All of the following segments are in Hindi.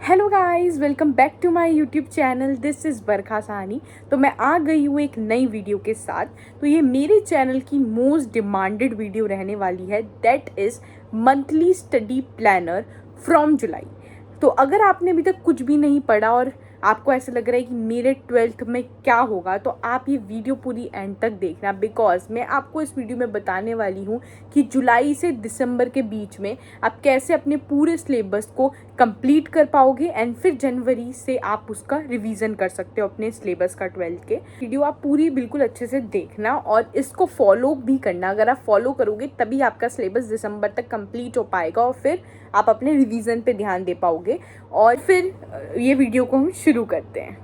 Hello guys, welcome back to my YouTube channel. This is Barkha Sahni. तो मैं आ गई हूँ एक नई वीडियो के साथ। तो ये मेरे चैनल की मोस्ट डिमांडेड वीडियो रहने वाली है, that is monthly study planner from July. तो अगर आपने अभी तक कुछ भी नहीं पढ़ा और आपको ऐसा लग रहा है कि मेरे 12th में क्या होगा, तो आप ये वीडियो पूरी एंड तक देखना, बिकॉज मैं आपको इस वीडियो में बताने वाली हूँ कि जुलाई से दिसंबर के बीच में आप कैसे अपने पूरे सिलेबस को कंप्लीट कर पाओगे एंड फिर जनवरी से आप उसका रिवीजन कर सकते हो अपने सिलेबस का 12th के। वीडियो आप पूरी बिल्कुल अच्छे से देखना और इसको फॉलो भी करना। अगर आप फॉलो करोगे तभी आपका सिलेबस दिसंबर तक कंप्लीट हो पाएगा और फिर आप अपने रिवीजन पे ध्यान दे पाओगे। और फिर ये वीडियो को हम शुरू करते हैं।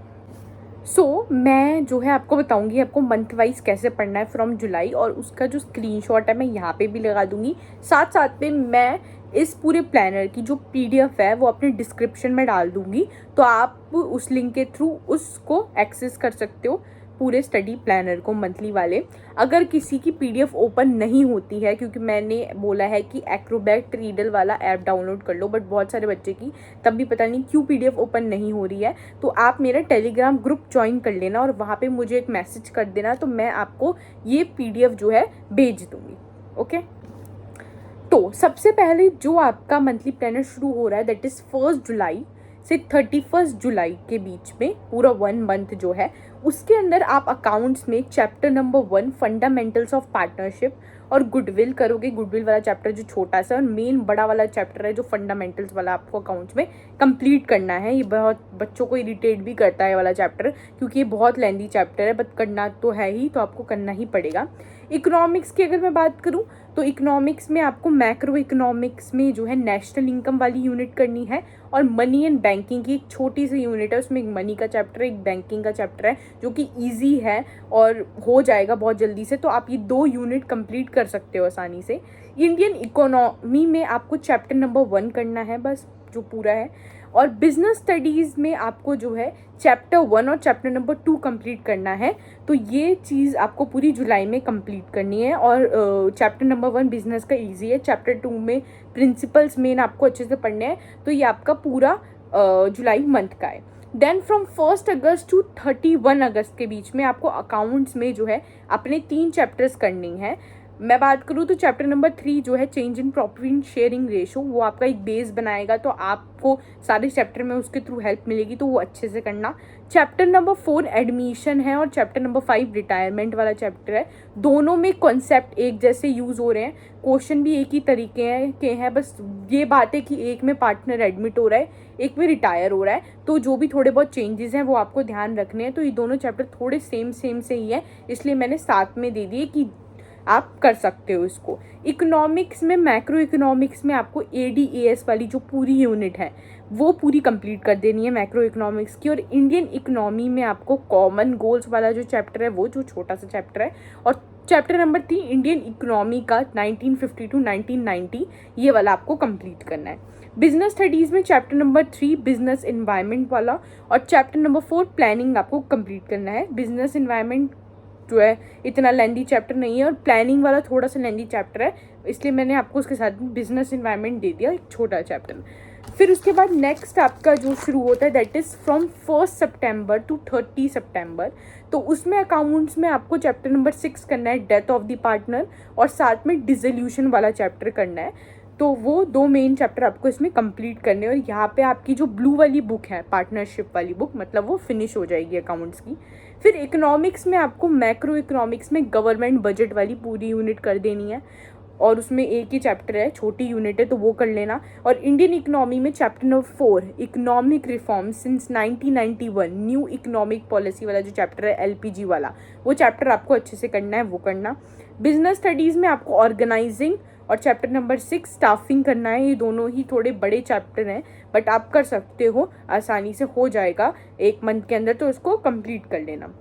मैं जो है आपको बताऊंगी आपको मंथ वाइज कैसे पढ़ना है फ्रॉम जुलाई, और उसका जो स्क्रीनशॉट है मैं यहाँ पे भी लगा दूंगी। साथ साथ में मैं इस पूरे प्लानर की जो पीडीएफ है वो अपने डिस्क्रिप्शन में डाल दूंगी, तो आप उस लिंक के थ्रू उसको एक्सेस कर सकते हो, पूरे स्टडी प्लानर को मंथली वाले। अगर किसी की पीडीएफ ओपन नहीं होती है, क्योंकि मैंने बोला है कि एक्रोबैट रीडर वाला ऐप डाउनलोड कर लो, बट बहुत सारे बच्चे की तब भी पता नहीं क्यों पीडीएफ ओपन नहीं हो रही है, तो आप मेरा टेलीग्राम ग्रुप ज्वाइन कर लेना और वहाँ पे मुझे एक मैसेज कर देना, तो मैं आपको ये पीडीएफ जो है भेज दूँगी। ओके, तो सबसे पहले जो आपका मंथली प्लानर शुरू हो रहा है दैट इज़ 1 जुलाई से 31 जुलाई के बीच में, पूरा 1 मंथ जो है उसके अंदर आप अकाउंट्स में chapter number 1 fundamentals of partnership और गुडविल करोगे। गुडविल वाला चैप्टर जो छोटा सा और मेन बड़ा वाला चैप्टर है जो फंडामेंटल्स वाला आपको अकाउंट्स में कंप्लीट करना है। ये बहुत बच्चों को इरिटेट भी करता है वाला चैप्टर, क्योंकि ये बहुत लेंदी चैप्टर है, बट करना तो है ही, तो आपको करना ही पड़ेगा। इकोनॉमिक्स की अगर मैं बात करूँ तो इकोनॉमिक्स में आपको मैक्रो इकोनॉमिक्स में जो है नेशनल इनकम वाली यूनिट करनी है, और मनी एंड बैंकिंग की एक छोटी सी यूनिट है, उसमें एक मनी का चैप्टर है, एक बैंकिंग का चैप्टर है, जो कि इजी है और हो जाएगा बहुत जल्दी से। तो आप ये 2 यूनिट कंप्लीट कर सकते हो आसानी से। इंडियन इकोनॉमी में आपको चैप्टर नंबर 1 करना है बस, जो पूरा है। और बिजनेस स्टडीज़ में आपको जो है चैप्टर 1 और चैप्टर नंबर 2 कंप्लीट करना है। तो ये चीज़ आपको पूरी जुलाई में कंप्लीट करनी है। और चैप्टर नंबर 1 बिजनेस का इजी है, चैप्टर 2 में प्रिंसिपल्स मेन आपको अच्छे से पढ़ने हैं। तो ये आपका पूरा जुलाई मंथ का है। देन फ्रॉम 1 अगस्त टू 31 अगस्त के बीच में आपको अकाउंट्स में जो है अपने 3 चैप्टर्स करनी है। मैं बात करूँ तो चैप्टर नंबर 3 जो है change in profit sharing ratio, वो आपका एक बेस बनाएगा, तो आपको सारे चैप्टर में उसके थ्रू हेल्प मिलेगी, तो वो अच्छे से करना। चैप्टर नंबर 4 एडमिशन है और चैप्टर नंबर 5 रिटायरमेंट वाला चैप्टर है। दोनों में कॉन्सेप्ट एक जैसे यूज़ हो रहे हैं, क्वेश्चन भी एक ही तरीके के हैं, बस ये बात है कि एक में पार्टनर एडमिट हो रहा है, एक में रिटायर हो रहा है, तो जो भी थोड़े बहुत चेंजेस हैं वो आपको ध्यान रखने हैं। तो ये दोनों चैप्टर थोड़े सेम से ही है, इसलिए मैंने साथ में दे दिए कि आप कर सकते हो इसको। इकोनॉमिक्स में मैक्रो इकोनॉमिक्स में आपको एडीएएस वाली जो पूरी यूनिट है वो पूरी कंप्लीट कर देनी है मैक्रो इकोनॉमिक्स की। और इंडियन इकोनॉमी में आपको कॉमन गोल्स वाला जो चैप्टर है वो जो छोटा सा चैप्टर है, और चैप्टर नंबर 3 इंडियन इकोनॉमी का 1950 टू 1990 ये वाला आपको कंप्लीट करना है। बिजनेस स्टडीज़ में चैप्टर नंबर 3 बिजनेस इन्वायरमेंट वाला और चैप्टर नंबर 4 प्लानिंग आपको कंप्लीट करना है। बिजनेस इन्वायरमेंट जो है इतना लेंदी चैप्टर नहीं है, और प्लानिंग वाला थोड़ा सा लेंदी चैप्टर है, इसलिए मैंने आपको उसके साथ बिजनेस इन्वायरमेंट दे दिया, एक छोटा चैप्टर। फिर उसके बाद नेक्स्ट आपका जो शुरू होता है that is from 1 September to 30 September. तो उसमें अकाउंट्स में आपको चैप्टर नंबर 6 करना है, डेथ ऑफ द पार्टनर, और साथ में डिसोल्यूशन वाला चैप्टर करना है। तो वो 2 मेन चैप्टर आपको इसमें कंप्लीट करने हैं, और यहाँ पे आपकी जो ब्लू वाली बुक है पार्टनरशिप वाली बुक, मतलब वो फिनिश हो जाएगी अकाउंट्स की। फिर इकोनॉमिक्स में आपको मैक्रो इकोनॉमिक्स में गवर्नमेंट बजट वाली पूरी यूनिट कर देनी है, और उसमें एक ही चैप्टर है, छोटी यूनिट है, तो वो कर लेना। और इंडियन इकोनॉमी में chapter number 4 economic reform since 1991 new economic policy वाला जो चैप्टर है एलपीजी वाला, वो चैप्टर आपको अच्छे से करना है, वो करना। बिजनेस स्टडीज़ में आपको ऑर्गेनाइजिंग और चैप्टर नंबर 6 स्टाफिंग करना है। ये दोनों ही थोड़े बड़े चैप्टर हैं, बट आप कर सकते हो, आसानी से हो जाएगा एक मंथ के अंदर, तो इसको कंप्लीट कर लेना।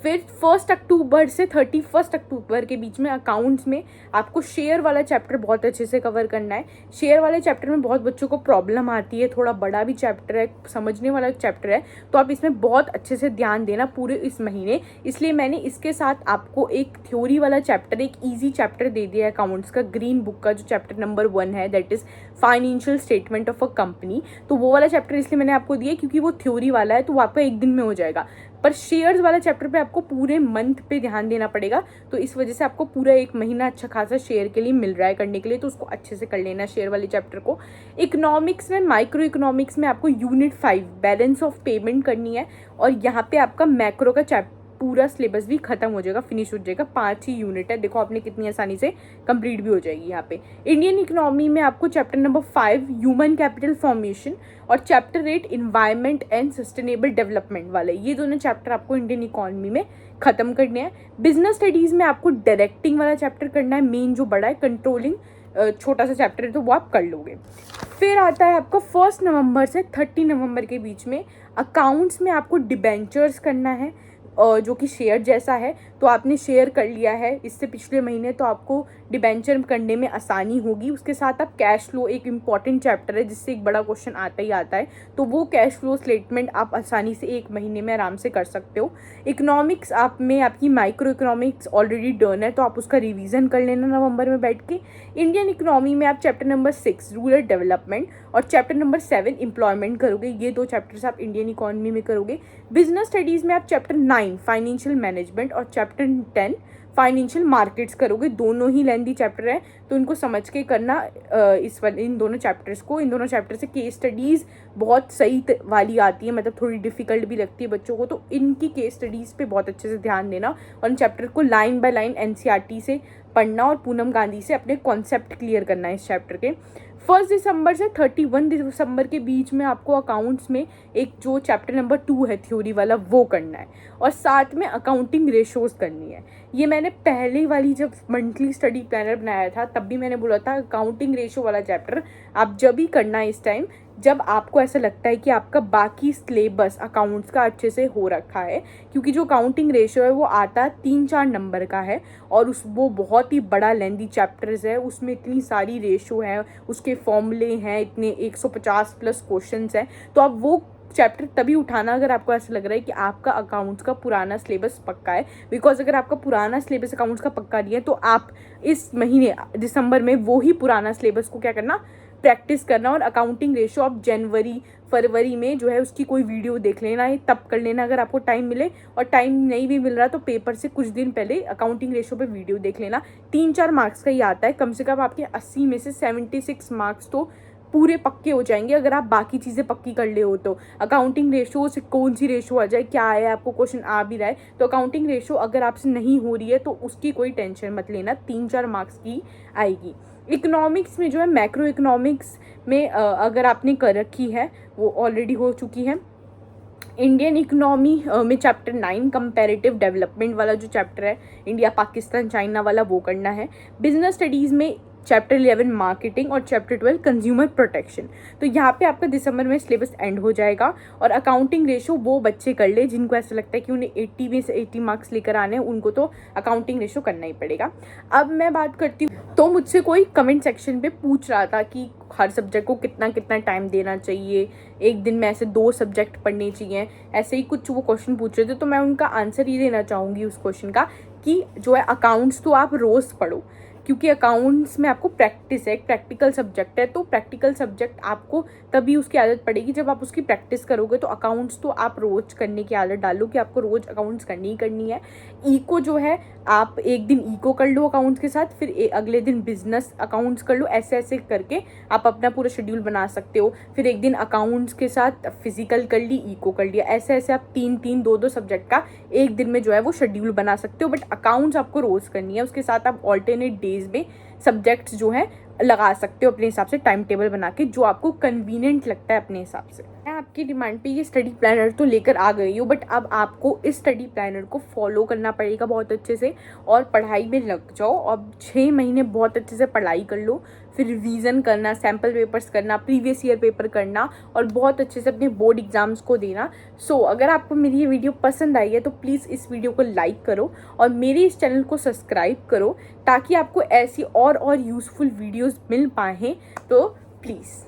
फिर 1 अक्टूबर से 31 अक्टूबर के बीच में अकाउंट्स में आपको शेयर वाला चैप्टर बहुत अच्छे से कवर करना है। शेयर वाले चैप्टर में बहुत बच्चों को प्रॉब्लम आती है, थोड़ा बड़ा भी चैप्टर है, समझने वाला चैप्टर है, तो आप इसमें बहुत अच्छे से ध्यान देना पूरे इस महीने। इसलिए मैंने इसके साथ आपको एक थ्योरी वाला चैप्टर, एक ईजी चैप्टर दे दिया है अकाउंट्स का, ग्रीन बुक का जो चैप्टर नंबर 1 है, that is financial statement of a company. तो वो वाला चैप्टर इसलिए मैंने आपको दिया क्योंकि वो थ्योरी वाला है, तो वो आपका एक दिन में हो जाएगा। पर शेयर्स वाला चैप्टर पे आपको पूरे मंथ पे ध्यान देना पड़ेगा, तो इस वजह से आपको पूरा एक महीना अच्छा खासा शेयर के लिए मिल रहा है करने के लिए, तो उसको अच्छे से कर लेना शेयर वाले चैप्टर को। इकोनॉमिक्स में, माइक्रो इकोनॉमिक्स में आपको यूनिट 5 बैलेंस ऑफ पेमेंट करनी है, और यहाँ पे आपका मैक्रो का पूरा सिलेबस भी खत्म हो जाएगा, फिनिश हो जाएगा। 5 ही यूनिट है, देखो आपने कितनी आसानी से कंप्लीट भी हो जाएगी यहाँ पे। इंडियन इकोनॉमी में आपको chapter number 5 human capital formation और chapter 8 environment and sustainable development वाले, ये दोनों चैप्टर आपको इंडियन इकोनॉमी में खत्म करने हैं। बिजनेस स्टडीज़ में आपको डायरेक्टिंग वाला चैप्टर करना है, मेन जो बड़ा है, कंट्रोलिंग छोटा सा चैप्टर है, तो वो आप कर लोगे। फिर आता है आपका 1 नवंबर से 30 नवंबर के बीच में अकाउंट्स में आपको डिबेंचर्स करना है, जो कि शेयर जैसा है। तो आपने शेयर कर लिया है इससे पिछले महीने, तो आपको डिबेंचर करने में आसानी होगी। उसके साथ आप कैश फ्लो, एक इम्पॉर्टेंट चैप्टर है जिससे एक बड़ा क्वेश्चन आता ही आता है, तो वो कैश फ्लो स्टेटमेंट आप आसानी से एक महीने में आराम से कर सकते हो। इकोनॉमिक्स आप में आपकी माइक्रो इकोनॉमिक्स ऑलरेडी डन है, तो आप उसका रिवीजन कर लेना नवंबर में बैठ के। इंडियन इकोनॉमी में आप चैप्टर नंबर 6 रूरल डेवलपमेंट और चैप्टर नंबर 7 एम्प्लॉयमेंट करोगे, ये 2 चैप्टर्स आप इंडियन इकोनॉमी में करोगे। बिजनेस स्टडीज़ में आप चैप्टर 9 फाइनेंशियल मैनेजमेंट और चैप्टर 10 फाइनेंशियल मार्केट्स करोगे। दोनों ही लेंथी चैप्टर है, तो इनको समझ के करना। इन दोनों चैप्टर्स को, इन दोनों चैप्टर से केस स्टडीज़ बहुत सही वाली आती है, मतलब थोड़ी डिफिकल्ट भी लगती है बच्चों को, तो इनकी केस स्टडीज़ पे बहुत अच्छे से ध्यान देना और इन चैप्टर को लाइन बाय लाइन एनसीईआरटी से पढ़ना और पूनम गांधी से अपने कॉन्सेप्ट क्लियर करना है इस चैप्टर के। 1 दिसंबर से 31 दिसंबर के बीच में आपको अकाउंट्स में एक जो चैप्टर नंबर 2 है थ्योरी वाला, वो करना है, और साथ में अकाउंटिंग रेशोज़ करनी है। ये मैंने पहले वाली जब मंथली स्टडी प्लानर बनाया था तब भी मैंने बोला था अकाउंटिंग रेशो वाला चैप्टर आप जब भी करना है इस टाइम, जब आपको ऐसा लगता है कि आपका बाकी सिलेबस अकाउंट्स का अच्छे से हो रखा है, क्योंकि जो अकाउंटिंग रेशो है वो आता 3-4 नंबर का है, और वो बहुत ही बड़ा लेंदी चैप्टर्स है, उसमें इतनी सारी रेशो है, उसके फॉर्मूले हैं, इतने 150 प्लस क्वेश्चंस हैं। तो आप वो चैप्टर तभी उठाना अगर आपको ऐसा लग रहा है कि आपका अकाउंट्स का पुराना सिलेबस पक्का है, बिकॉज अगर आपका पुराना सिलेबस अकाउंट्स का पक्का नहीं है तो आप इस महीने दिसंबर में वो ही पुराना सिलेबस को क्या करना, प्रैक्टिस करना। और अकाउंटिंग रेशो आप जनवरी फरवरी में जो है उसकी कोई वीडियो देख लेना, ये तब कर लेना अगर आपको टाइम मिले, और टाइम नहीं भी मिल रहा तो पेपर से कुछ दिन पहले अकाउंटिंग रेशो पे वीडियो देख लेना। 3-4 मार्क्स का ही आता है, कम से कम आपके 80 में से 76 मार्क्स तो पूरे पक्के हो जाएंगे अगर आप बाकी चीज़ें पक्की कर ले हो तो। अकाउंटिंग रेशो से कौन सी रेशो आ जाए, क्या है, आपको क्वेश्चन आ भी रहा है तो अकाउंटिंग रेशो अगर आपसे नहीं हो रही है तो उसकी कोई टेंशन मत लेना, 3-4 मार्क्स की आएगी। इकोनॉमिक्स में जो है, मैक्रो इकोनॉमिक्स में अगर आपने कर रखी है वो ऑलरेडी हो चुकी है। इंडियन इकोनॉमी में चैप्टर 9 कंपैरेटिव डेवलपमेंट वाला जो चैप्टर है, इंडिया पाकिस्तान चाइना वाला, वो करना है। बिजनेस स्टडीज़ में चैप्टर 11 मार्केटिंग और चैप्टर 12 कंज्यूमर प्रोटेक्शन। तो यहाँ पे आपका दिसंबर में सिलेबस एंड हो जाएगा। और अकाउंटिंग रेशो वो बच्चे कर ले जिनको ऐसा लगता है कि उन्हें 80 में से 80 मार्क्स लेकर आने हैं, उनको तो अकाउंटिंग रेशो करना ही पड़ेगा। अब मैं बात करती हूँ, तो मुझसे कोई कमेंट सेक्शन पे पूछ रहा था कि हर सब्जेक्ट को कितना कितना टाइम देना चाहिए, एक दिन में ऐसे 2 सब्जेक्ट पढ़ने चाहिए, ऐसे ही कुछ वो क्वेश्चन पूछ रहे थे। तो मैं उनका आंसर ये देना चाहूँगी उस क्वेश्चन का कि जो है अकाउंट्स तो आप रोज़ पढ़ो, क्योंकि अकाउंट्स में आपको प्रैक्टिस है, एक प्रैक्टिकल सब्जेक्ट है, तो प्रैक्टिकल सब्जेक्ट आपको तभी उसकी आदत पड़ेगी जब आप उसकी प्रैक्टिस करोगे। तो अकाउंट्स तो आप रोज़ करने की आदत डालो कि आपको रोज़ अकाउंट्स करनी ही करनी है। इको जो है, आप एक दिन इको कर लो अकाउंट्स के साथ, फिर अगले दिन बिजनेस अकाउंट्स कर लो, ऐसे ऐसे करके आप अपना पूरा शेड्यूल बना सकते हो। फिर एक दिन अकाउंट्स के साथ फिजिकल कर ली, इको कर लिया, ऐसे ऐसे आप 3-3, 2-2 सब्जेक्ट का एक दिन में जो है वो शेड्यूल बना सकते हो। बट अकाउंट्स आपको रोज़ करनी है, उसके साथ आप ऑल्टरनेट डेज में सब्जेक्ट्स जो हैं लगा सकते हो अपने हिसाब से, टाइम टेबल बना के, जो आपको कन्वीनियंट लगता है अपने हिसाब से। मैं आपकी डिमांड पे ये स्टडी प्लानर तो लेकर आ गई हूँ, बट अब आपको इस स्टडी प्लानर को फॉलो करना पड़ेगा बहुत अच्छे से और पढ़ाई में लग जाओ। अब 6 महीने बहुत अच्छे से पढ़ाई कर लो, फिर रिवीजन करना, सैम्पल पेपर्स करना, प्रीवियस ईयर पेपर करना और बहुत अच्छे से अपने बोर्ड एग्जाम्स को देना। अगर आपको मेरी ये वीडियो पसंद आई है तो प्लीज़ इस वीडियो को लाइक करो और मेरे इस चैनल को सब्सक्राइब करो, ताकि आपको ऐसी और यूज़फुल वीडियोस मिल पाएँ। तो प्लीज़